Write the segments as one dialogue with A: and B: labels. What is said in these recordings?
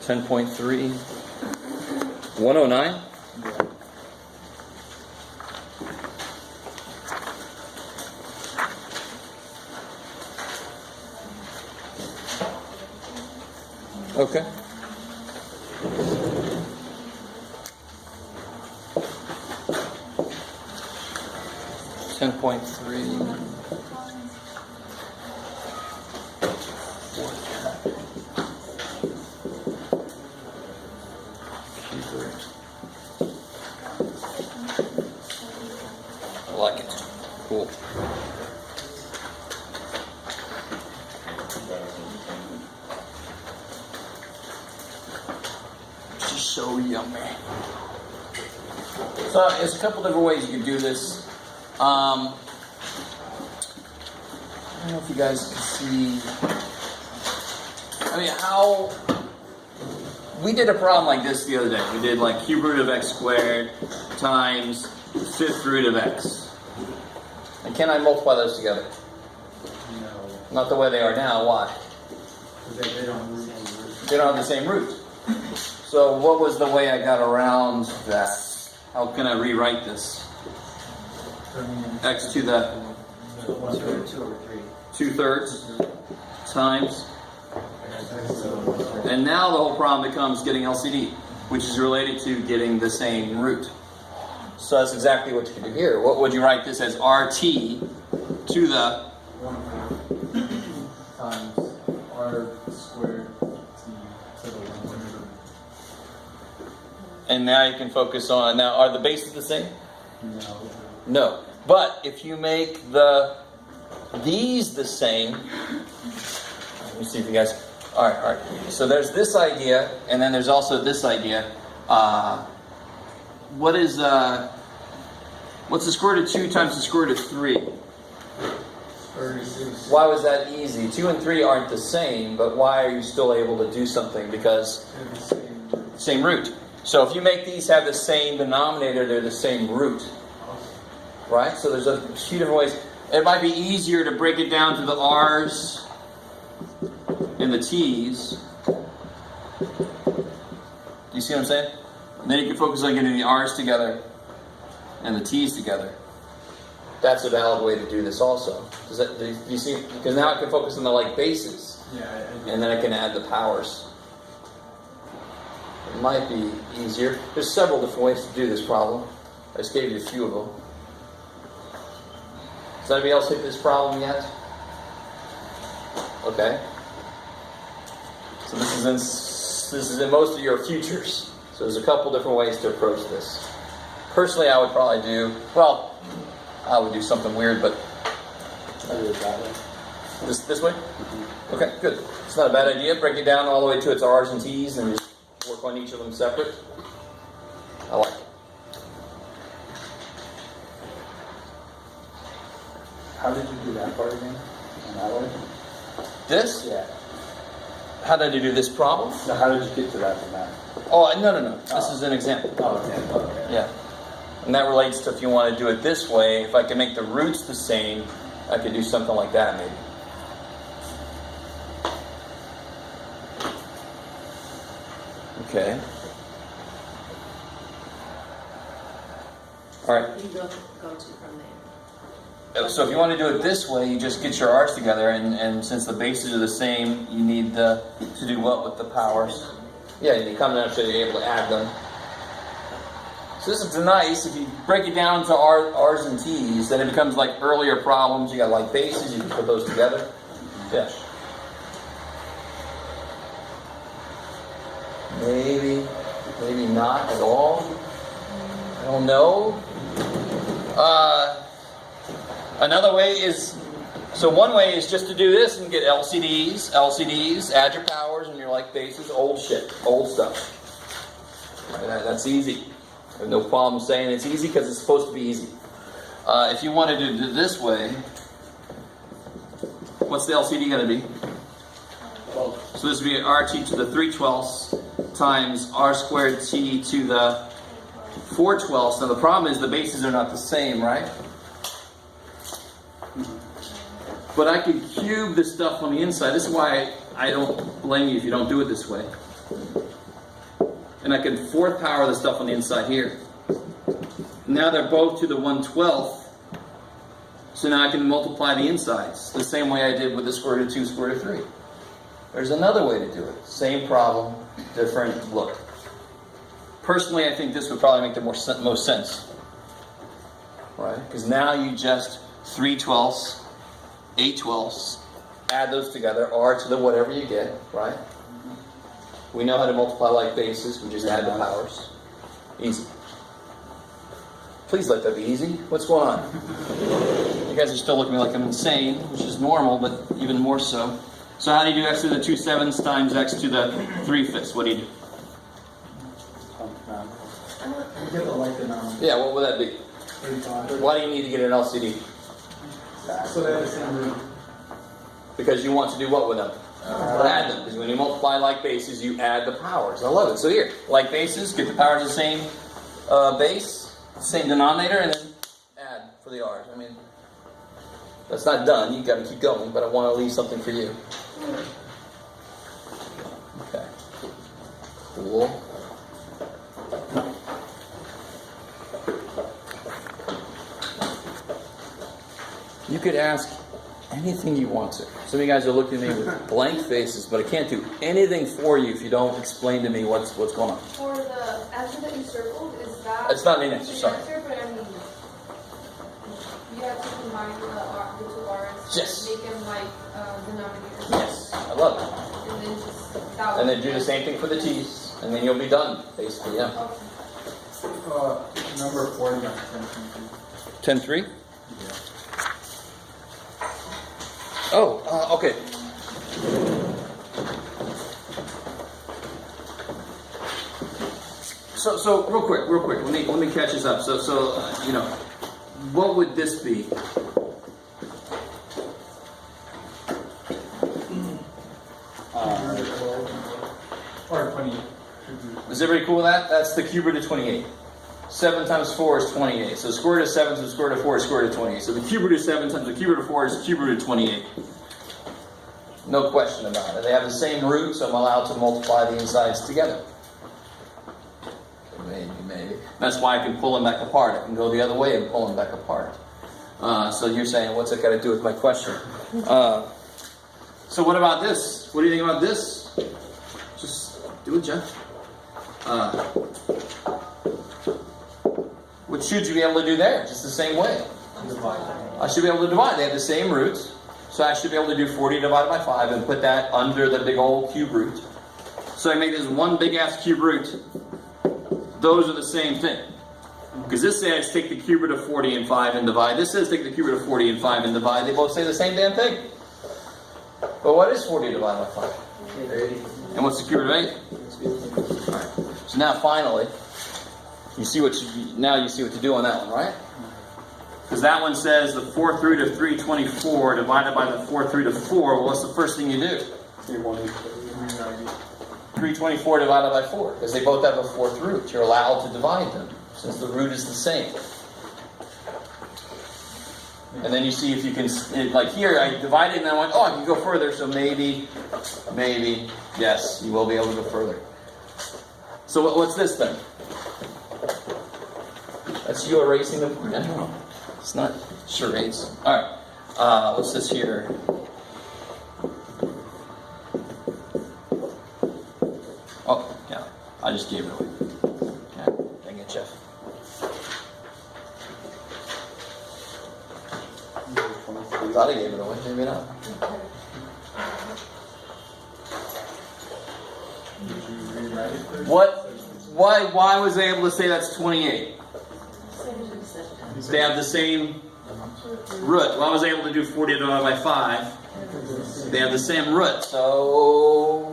A: 10.3. 109?
B: Yeah.
A: Okay. Ten point three. I like it. Cool. This is so yummy. So there's a couple different ways you can do this. I don't know if you guys can see. I mean, how we did a problem like this the other day. We did like cube root of x squared times fifth root of x. And can I multiply those together?
B: No.
A: Not the way they are now. Why?
B: Because they don't have the same root.
A: They don't have the same root. So what was the way I got around that? How can I rewrite this? X to the 2/3 times. And now the whole problem becomes getting LCD, which is related to getting the same root. So that's exactly what you can do here. What would you write this as? RT to the
B: 1/4 times r squared t to the 1/4.
A: And now you can focus on, now are the bases the same?
B: No.
A: No. But if you make these the same, let me see if you guys, all right. So there's this idea, and then there's also this idea. What's the square root of 2 times the square root of 3?
B: 36.
A: Why was that easy? 2 and 3 aren't the same, but why are you still able to do something? Because
B: They're the same root.
A: same root. So if you make these have the same denominator, they're the same root. Right? So there's a few different ways. It might be easier to break it down to the r's and the t's. You see what I'm saying? And then you can focus on getting the r's together and the t's together. That's a valid way to do this also. Do you see? Because now I can focus on the like bases.
B: Yeah,
A: And then I can add the powers. It might be easier. There's several different ways to do this problem. I just gave you a few of them. Does anybody else hit this problem yet? Okay. So this is in most of your futures. So there's a couple different ways to approach this. Personally, I would probably do, I would do something weird, but
B: I do it that way.
A: this way? Okay, good. It's not a bad idea. Break it down all the way to its R's and T's and just work on each of them separate. I like it.
B: How did you do that part again? In that way?
A: This?
B: Yeah.
A: How did you do this problem?
B: So how did you get to that from that?
A: Oh, no. This is an example.
B: Oh, okay.
A: Yeah. And that relates to if you want to do it this way, if I can make the roots the same, I could do something like that maybe. Okay. All right.
C: You go to from there.
A: So if you want to do it this way, you just get your r's together, and since the bases are the same, you need to do what with the powers? Yeah, you come down so you're able to add them. So this is nice. If you break it down to r's and t's, then it becomes like earlier problems. You got like bases, you can put those together. Yeah. Maybe not at all. I don't know. Another way is, so one way is just to do this and get LCDs, add your powers and your like bases, old shit, old stuff. That's easy. I have no problem saying it's easy because it's supposed to be easy. If you wanted to do it this way, what's the LCD going to be? So this would be RT to the 3/12 times R squared T to the 4/12. Now the problem is the bases are not the same, right? But I could cube the stuff on the inside. This is why I don't blame you if you don't do it this way. And I can fourth power the stuff on the inside here. Now they're both to the 1/12. So now I can multiply the insides the same way I did with the square root of 2, square root of 3. There's another way to do it. Same problem, different look. Personally, I think this would probably make the most sense. Right? Because now you just 3/12, 8/12, add those together, r to the whatever you get, right? We know how to multiply like bases, we just add the powers. Easy. Please let that be easy. What's going on? You guys are still looking at me like I'm insane, which is normal, but even more so. So how do you do x to the 2/7 times x to the 3/5? What do you do?
B: You get the like denominator.
A: Yeah, what would that be?
B: 35.
A: Why do you need to get an LCD?
B: So they have the same root.
A: Because you want to do what with them? Add them. Because when you multiply like bases, you add the powers. I love it. So here, like bases, get the powers of the same base, same denominator, and then add for the r's. I mean, that's not done. You've got to keep going, but I want to leave something for you. Okay. Cool. You could ask anything you want to. Some of you guys are looking at me with blank faces, but I can't do anything for you if you don't explain to me what's going on.
D: For the answer that you circled, is that...
A: It's not an answer, sorry.
D: Answer, but I mean, you have to combine the two R's.
A: Yes.
D: Make them like denominators.
A: Yes, I love it.
D: And then just... That
A: And then do the same thing for the t's, and then you'll be done, basically, yeah.
B: Number 40 got 10.
A: 10-3? Oh, okay. So real quick. Let me catch this up. So what would this be?
B: Or 20.
A: Is everybody cool with that? That's the cube root of 28. 7 times 4 is 28. So square root of 7 times square root of 4 is square root of 28. So the cube root of 7 times the cube root of 4 is cube root of 28. No question about it. They have the same root, so I'm allowed to multiply the insides together. Maybe. That's why I can pull them back apart. I can go the other way and pull them back apart. So you're saying, what's that got to do with my question? So what about this? What do you think about this? Just do it, Jeff. What should you be able to do there? Just the same way. I should be able to divide. They have the same roots. So I should be able to do 40 divided by 5 and put that under the big old cube root. So I make this one big ass cube root. Those are the same thing. Because this says take the cube root of 40 and 5 and divide. This says take the cube root of 40 and 5 and divide. They both say the same damn thing. But what is 40 divided by 5? 80. And what's the cube root of 8? Alright. So now finally, you see what to do on that one, right? Because that one says the 4th root of 324 divided by the 4th root of 4. Well, what's the first thing you do? 324 divided by 4. Because they both have a 4th root. You're allowed to divide them since the root is the same. And then you see if you can, like here, I divided and then I went, oh, I can go further. So maybe, yes, you will be able to go further. So what's this then? That's you erasing the point. I don't know. It's not charades. Alright. What's this here? Oh, yeah. I just gave it away. Okay. Dang it, Jeff. I thought I gave it away. Maybe not. What? Why was they able to say that's 28? They have the same root. Well, I was able to do 40 divided by 5. They have the same root, so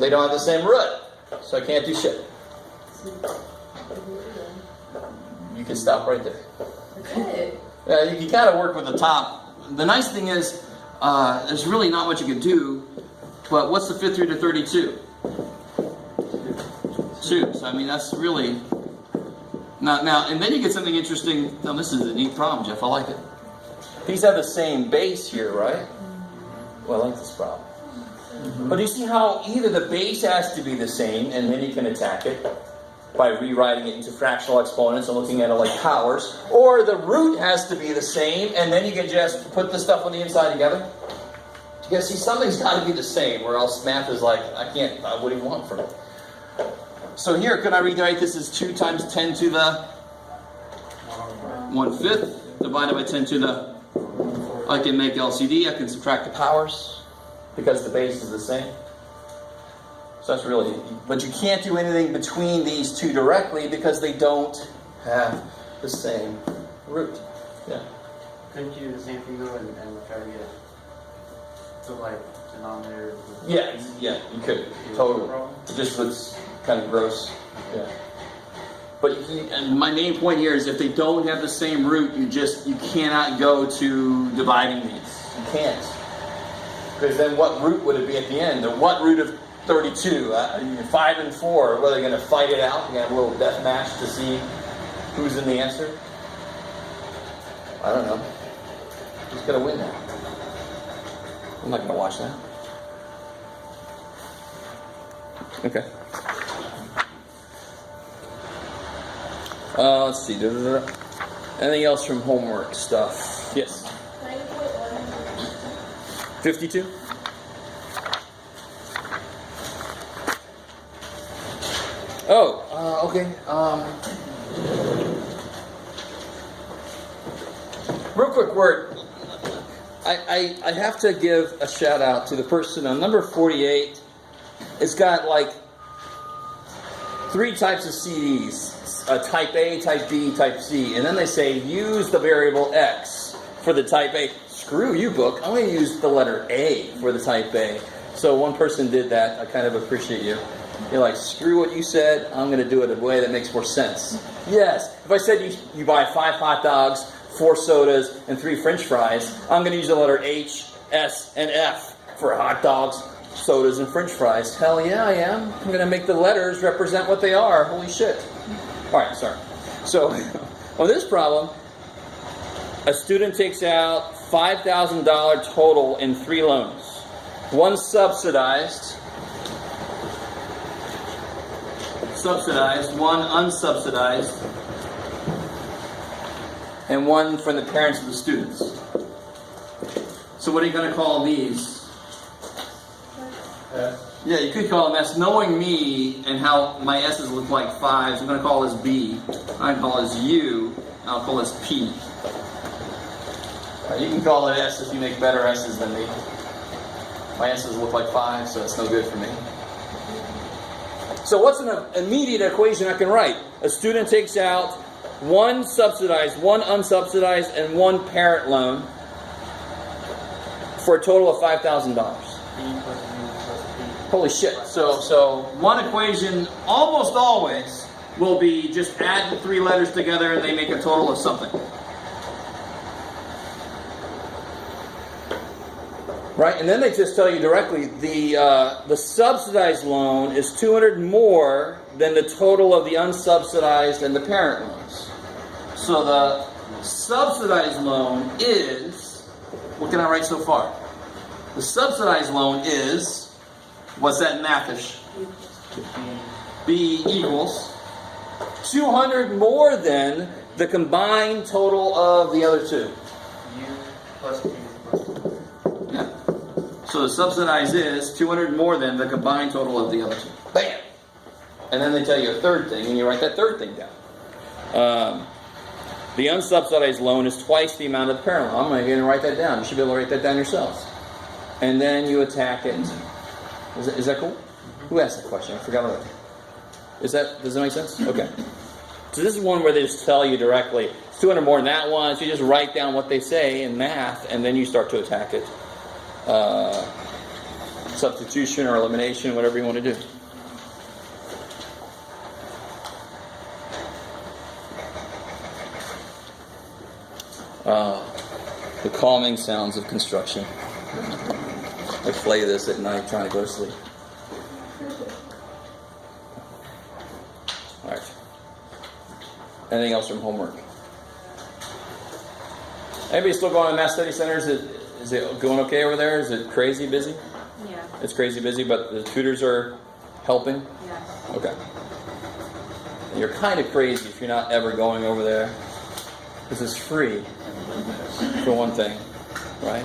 A: they don't have the same root. So I can't do shit. You can stop right there. Yeah, you can kind of work with the top. The nice thing is, there's really not much you can do. But what's the 5th root of 32? 2. So I mean, that's really. Now, and then you get something interesting. Now, this is a neat problem, Jeff. I like it. These have the same base here, right? Well, I like this problem. But do you see how either the base has to be the same, and then you can attack it by rewriting it into fractional exponents and looking at it like powers, or the root has to be the same, and then you can just put the stuff on the inside together? You see, something's got to be the same, or else math is like, what do you want from it? So here, could I rewrite this as 2 times 10 to the 1/5 divided by 10 to the... I can make LCD, I can subtract the powers, because the base is the same. So that's really... But you can't do anything between these two directly, because they don't have the same root. Yeah.
B: Couldn't you do the same thing though and try to get the denominator?
A: Yeah, you could. Totally. It just looks kind of gross. Yeah. But and my main point here is if they don't have the same root, you cannot go to dividing these. You can't. Because then what root would it be at the end? Or what root of 32? 5 and 4. What, are they going to fight it out? They're going to have a little death match to see who's in the answer? I don't know. Who's going to win that? I'm not going to watch that. Okay. Let's see. Anything else from homework stuff? Yes. 52? Oh, okay. Real quick word. I have to give a shout out to the person on number 48. It's got 3 types of CDs. Type A, Type B, Type C. And then they say, use the variable X for the Type A. Screw you, book. I'm going to use the letter A for the Type A. So one person did that. I kind of appreciate you. You're like, screw what you said. I'm going to do it a way that makes more sense. Yes. If I said you buy 5 hot dogs, 4 sodas, and 3 French fries, I'm going to use the letter H, S, and F for hot dogs, sodas, and French fries. Hell yeah, I am. I'm going to make the letters represent what they are. Holy shit. All right, sorry. So, on this problem, a student takes out $5,000 total in 3 loans. 1 subsidized, 1 unsubsidized, and 1 from the parents of the students. So what are you going to call these? Yeah, you could call them S. Knowing me and how my S's look like 5s, I'm going to call this B. I'm going to call this U. And I'll call this P. You can call it S if you make better S's than me. My S's look like 5, so it's no good for me. So what's an immediate equation I can write? A student takes out 1 subsidized, 1 unsubsidized, and 1 parent loan for a total of $5,000. Holy shit. So one equation almost always will be just add the 3 letters together and they make a total of something. Right? And then they just tell you directly the subsidized loan is $200 more than the total of the unsubsidized and the parent loans. So the subsidized loan is, what can I write so far? The subsidized loan is, what's that in mathish? B equals 200 more than the combined total of the other 2.
B: U plus P plus P.
A: Yeah. So the subsidized is 200 more than the combined total of the other 2. Bam! And then they tell you a third thing, and you write that third thing down. The unsubsidized loan is twice the amount of the parent loan. I'm going to write that down. You should be able to write that down yourselves. And then you attack it. Is that cool? Who asked that question? I forgot already. Does that make sense? Okay. So this is one where they just tell you directly, it's 200 more than that one, so you just write down what they say in math, and then you start to attack it. Substitution or elimination, whatever you want to do. The calming sounds of construction. I play this at night trying to go to sleep. Alright. Anything else from homework? Anybody still going to Mass Study Center? Is it going okay over there? Is it crazy busy?
C: Yeah.
A: It's crazy busy, but the tutors are helping.
C: Yeah.
A: Okay. And you're kind of crazy if you're not ever going over there. This is free, for one thing, right?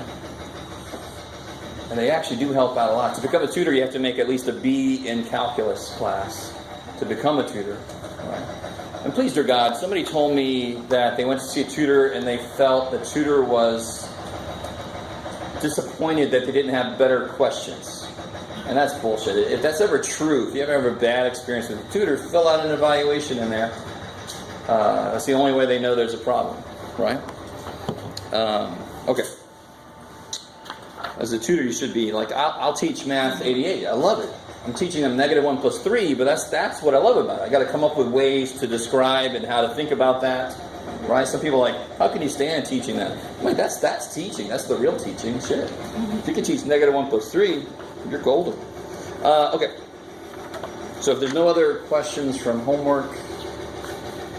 A: And they actually do help out a lot. To become a tutor, you have to make at least a B in calculus class to become a tutor. Right? And please, dear God, somebody told me that they went to see a tutor and they felt the tutor was disappointed that they didn't have better questions. And that's bullshit. If that's ever true, if you ever have a bad experience with a tutor, fill out an evaluation in there. That's the only way they know there's a problem, right? Okay. As a tutor, you should be like, I'll teach Math 88. I love it. I'm teaching them -1 + 3, but that's what I love about it. I got to come up with ways to describe and how to think about that, right? Some people are like, how can you stand teaching that? I'm like, that's teaching. That's the real teaching. Shit. If you can teach -1 + 3, you're golden. Okay. So if there's no other questions from homework,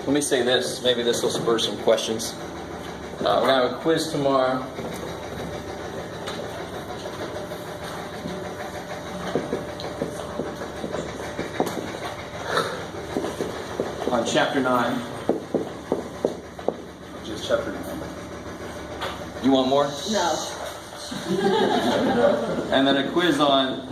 A: let me say this. Maybe this will spur some questions. We're going to have a quiz tomorrow. On chapter 9.
E: Which is chapter 9.
A: You want more?
C: No.
A: And then a quiz on